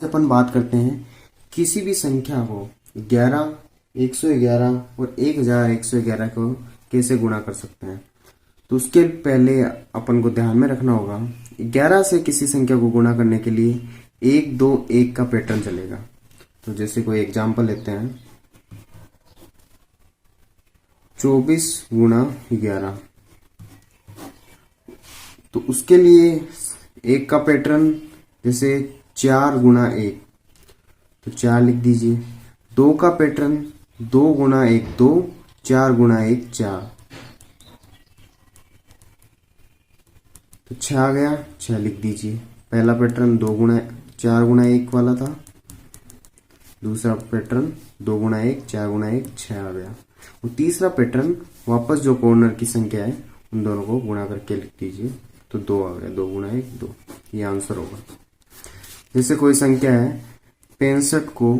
अपन बात करते हैं किसी भी संख्या को 11, 111 और 1111 को कैसे गुणा कर सकते हैं। तो उसके पहले अपन को ध्यान में रखना होगा 11 से किसी संख्या को गुणा करने के लिए 1 2 1 का पैटर्न चलेगा। तो जैसे कोई एग्जांपल लेते हैं 24 गुणा 11, तो उसके लिए 1 का पैटर्न जैसे 4 गुणा 1, तो 4 लिख दीजिए। 2 का पैटर्न 2 गुणा 1 2, 4 गुणा 1 4, तो 6 आ गया, 6 लिख दीजिए। पहला पैटर्न 4 गुणा 1 वाला था, दूसरा पैटर्न 2 गुणा 1 4 गुणा 1 6 आ गया। और तीसरा पैटर्न वापस जो कॉर्नर की संख्या है उन दोनों को गुणा करके लिख दीजिए, तो 2 आ गया, 2 गुणा 1 2, ये आंसर होगा। जैसे कोई संख्या है 65 को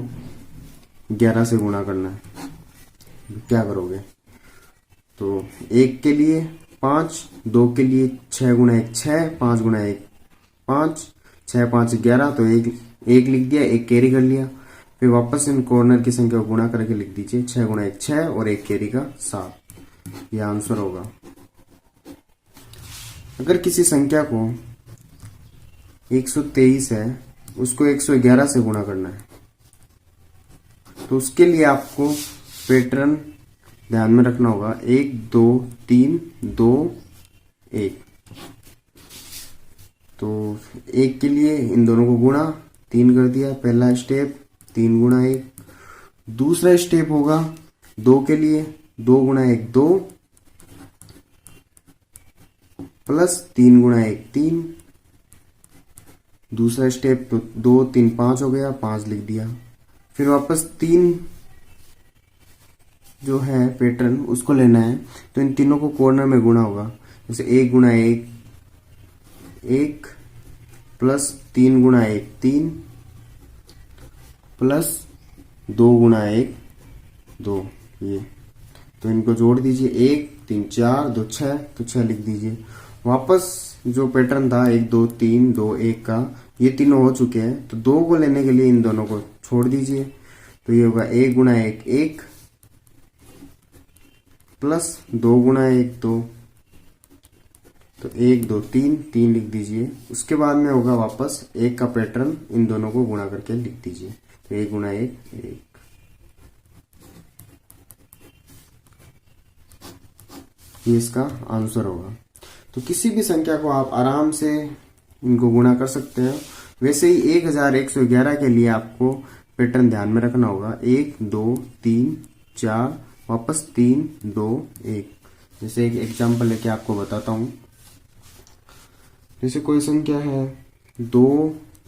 11 से गुणा करना है, क्या करोगे? तो 1 के लिए 5, 2 के लिए 6 गुणा 1 6, 5 गुणा 1 5, 6 5 11, तो 1 लिख दिया, 1 कैरी कर लिया। फिर वापस इन कॉर्नर की संख्या को गुणा करके लिख दीजिए, 6 गुणा 1 6 और 1 कैरी का 7, यह आंसर होगा। अगर किसी संख्या को 123 है, उसको 111 से गुणा करना है, तो उसके लिए आपको पैटर्न ध्यान में रखना होगा 1 2 3 2 1। तो 1 के लिए इन दोनों को गुणा 3 कर दिया, पहला स्टेप 3 गुणा 1। दूसरा स्टेप होगा 2 के लिए 2 गुणा 1 2 प्लस 3 गुणा 1 3। दूसरा स्टेप तो 2 3 5 हो गया, 5 लिख दिया। फिर वापस 3 जो है पैटर्न उसको लेना है, तो इन तीनों को कॉर्नर में गुणा होगा। जैसे 1 गुणा 1 1 प्लस 3 गुणा 1 3 प्लस 2 गुणा 1 2, ये तो इनको जोड़ दीजिए, 1 3 4 2 6, तो 6 लिख दीजिए। वापस जो पैटर्न था 1 2 3 2 1 का, ये तीनों हो चुके हैं, तो 2 को लेने के लिए इन दोनों को छोड़ दीजिए, तो ये होगा 1 गुणा 1 1 प्लस 2 गुणा 1 2, तो 1 2 3 3 लिख दीजिए। उसके बाद में होगा वापस 1 का पैटर्न, इन दोनों को गुणा करके लिख दीजिए, तो 1 गुणा 1 1, ये इसका आंसर होगा। तो किसी भी संख्या को आप आराम से इनको गुणा कर सकते हैं। वैसे ही 1111 के लिए आपको पैटर्न ध्यान में रखना होगा 1 2 3 4 वापस 3 2 1। जैसे एक एग्जांपल लेके आपको बताता हूं। जैसे कोई संख्या है 2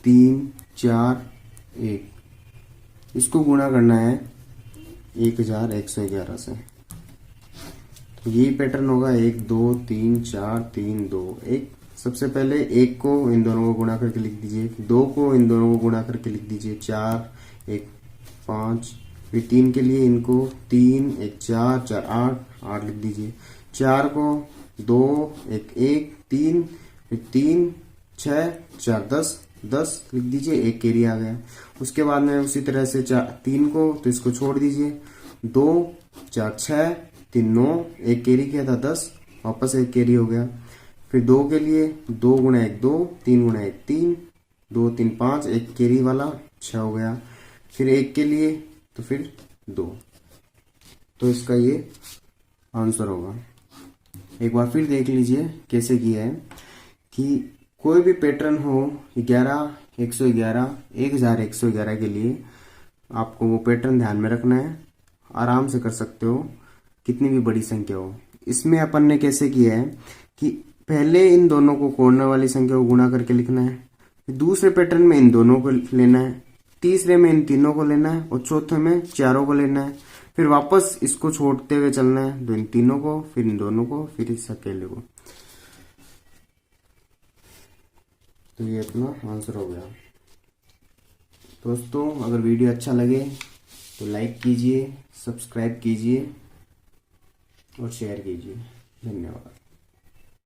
3 4 1, इसको गुणा करना है 1111 से, तो यही पैटर्न होगा 1 2 3 4 3 2 1। सबसे पहले 1 को इन दोनों को गुणा करके लिख दीजिए, 2 को इन दोनों को गुणा करके लिख दीजिए, 4 1 5। फिर 3 के लिए इनको 3 1 4 4 8 8 लिख दीजिए। 4 को 2 1 1 3, फिर 3 6 4 10 10 लिख दीजिए, 1 कैरी आ गया। उसके बाद में उसी तरह से 3 को, तो इसको छोड़ दीजिए, 2 4 6 3 9, 1 कैरी किया था 10, वापस 1 कैरी हो गया। फिर 2 के लिए 2 गुणा 1 2 3 गुणा 1 3 2 3 5, 1 कैरी वाला 6 हो गया। फिर 1 के लिए तो फिर 2, तो इसका ये आंसर होगा। एक बार फिर देख लीजिए कैसे किया है कि कोई भी पैटर्न हो 11 111 1111 के लिए आपको वो पैटर्न ध्यान में रखना है, आराम से कर सकते हो कितनी भी बड़ी संख्या हो। इसमें अपन ने कैसे किया है कि पहले इन दोनों को कॉर्नर वाली संख्या को गुणा करके लिखना है, फिर दूसरे पैटर्न में इन दोनों को लेना है, तीसरे में इन तीनों को लेना है और चौथे में चारों को लेना है। फिर वापस इसको छोड़ते हुए चलना है, तो इन तीनों को, फिर इन दोनों को, फिर इस अकेले को। तो ये अपना आंसर हो गया। दोस्तों अगर वीडियो अच्छा लगे तो लाइक कीजिए, सब्सक्राइब कीजिए और शेयर कीजिए। धन्यवाद।